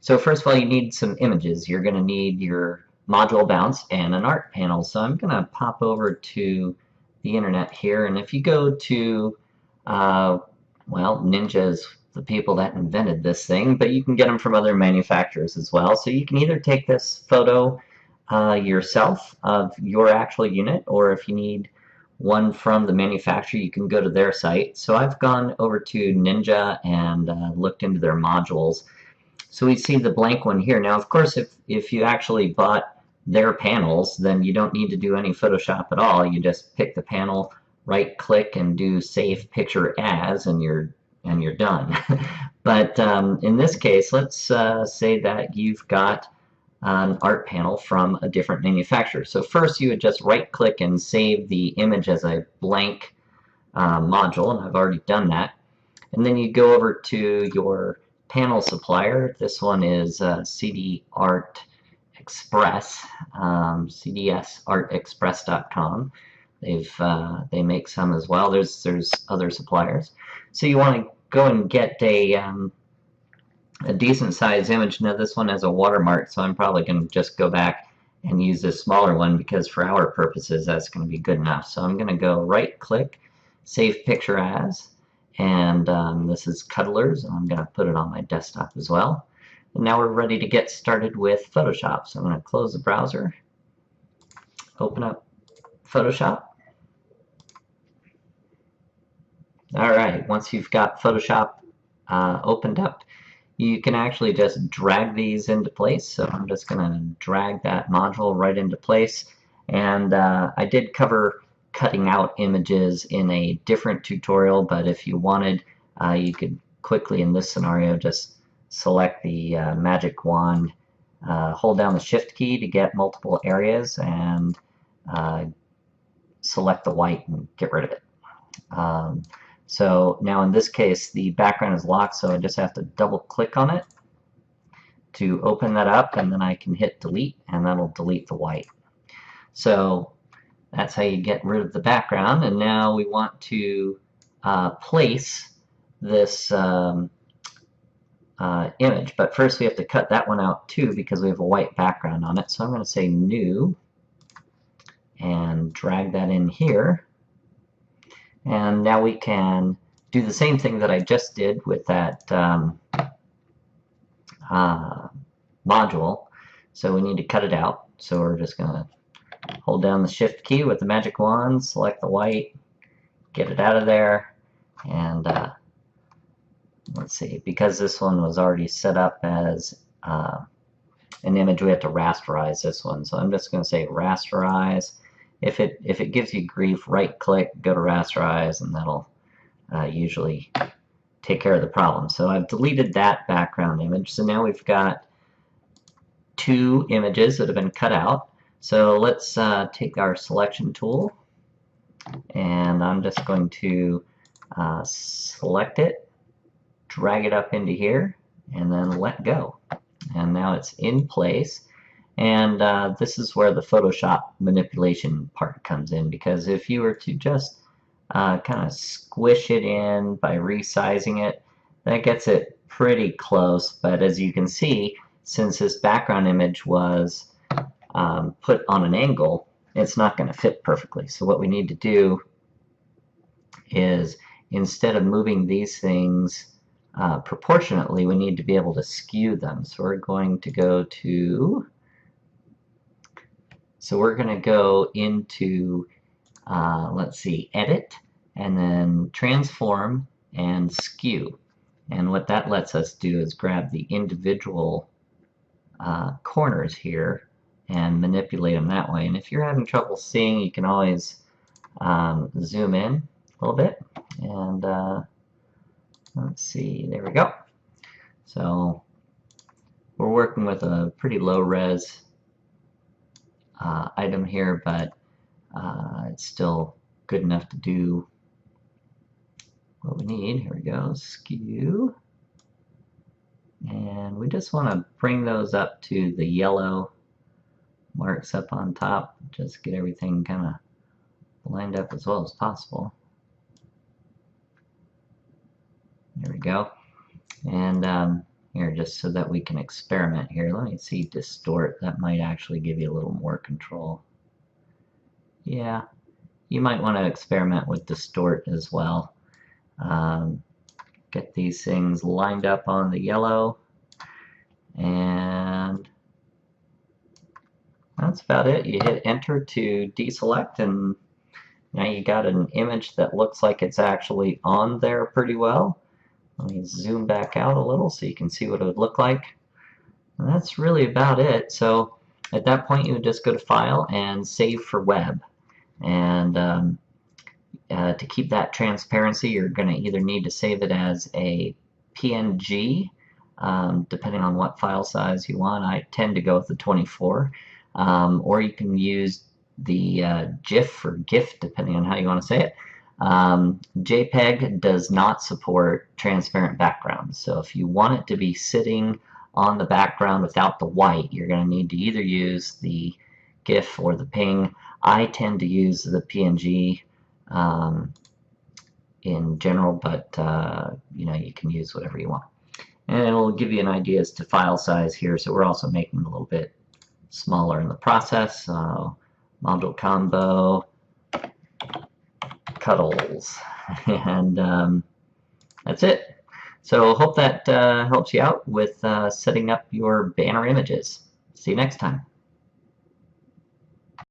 So first of all, you need some images. You're going to need your module bounce and an art panel. So I'm going to pop over to the internet here, and if you go to, uh, well, Ninja's the people that invented this thing, but you can get them from other manufacturers as well. So you can either take this photo yourself of your actual unit, or if you need one from the manufacturer, you can go to their site. So I've gone over to Ninja and looked into their modules. So we see the blank one here. Now, of course, if you actually bought their panels, then you don't need to do any Photoshop at all. You just pick the panel, right click, and do Save Picture As, and you're done. But in this case, let's say that you've got an art panel from a different manufacturer. So first you would just right click and save the image as a blank module, and I've already done that. And then you go over to your panel supplier. This one is CD Art Express, cdsartexpress.com. They make some as well. There's other suppliers. So you want to go and get a decent size image. Now this one has a watermark, so I'm probably going to just go back and use this smaller one because for our purposes that's going to be good enough. So I'm going to go right click, Save Picture As, and this is Cuddlers, and I'm going to put it on my desktop as well. And now we're ready to get started with Photoshop. So I'm going to close the browser, open up Photoshop. All right, once you've got Photoshop opened up, you can actually just drag these into place. So I'm just going to drag that module right into place. And I did cover cutting out images in a different tutorial, but if you wanted, you could quickly, in this scenario, just select the magic wand, hold down the Shift key to get multiple areas, and select the white and get rid of it. So now in this case, the background is locked, so I just have to double click on it to open that up, and then I can hit delete, and that'll delete the white. So that's how you get rid of the background, and now we want to place this image, but first we have to cut that one out too because we have a white background on it. So I'm going to say New and drag that in here. And now we can do the same thing that I just did with that module. So we need to cut it out. So we're just going to hold down the Shift key with the magic wand, select the white, get it out of there, and let's see, because this one was already set up as an image, we have to rasterize this one. So I'm just going to say rasterize. If it gives you grief, right click, go to rasterize, and that'll usually take care of the problem. So I've deleted that background image. So now we've got two images that have been cut out. So let's take our selection tool, and I'm just going to select it, drag it up into here, and then let go. And now it's in place. And this is where the Photoshop manipulation part comes in, because if you were to just kind of squish it in by resizing it, that gets it pretty close. But as you can see, since this background image was put on an angle, it's not going to fit perfectly. So what we need to do is, instead of moving these things proportionately, we need to be able to skew them. So we're going to go into, let's see, Edit, and then Transform and Skew. And what that lets us do is grab the individual corners here and manipulate them that way. And if you're having trouble seeing, you can always zoom in a little bit. And let's see, there we go. So we're working with a pretty low res item here, but it's still good enough to do what we need. Here we go, skew. And we just want to bring those up to the yellow marks up on top, just get everything kind of lined up as well as possible. There we go. And here just so that we can experiment here. Let me see distort. That might actually give you a little more control. Yeah, you might want to experiment with distort as well. Get these things lined up on the yellow, and that's about it. You hit enter to deselect, and now you got an image that looks like it's actually on there pretty well. Let me zoom back out a little so you can see what it would look like. And that's really about it. So at that point you would just go to File and Save for Web. And to keep that transparency, you're going to either need to save it as a PNG, depending on what file size you want. I tend to go with the 24. Or you can use the GIF or GIF, depending on how you want to say it. JPEG does not support transparent backgrounds, so if you want it to be sitting on the background without the white, you're going to need to either use the GIF or the PNG. I tend to use the PNG in general, but you know, you can use whatever you want. And it'll give you an idea as to file size here, so we're also making it a little bit smaller in the process. Module combo, cuddles, and that's it. So hope that helps you out with setting up your banner images. See you next time.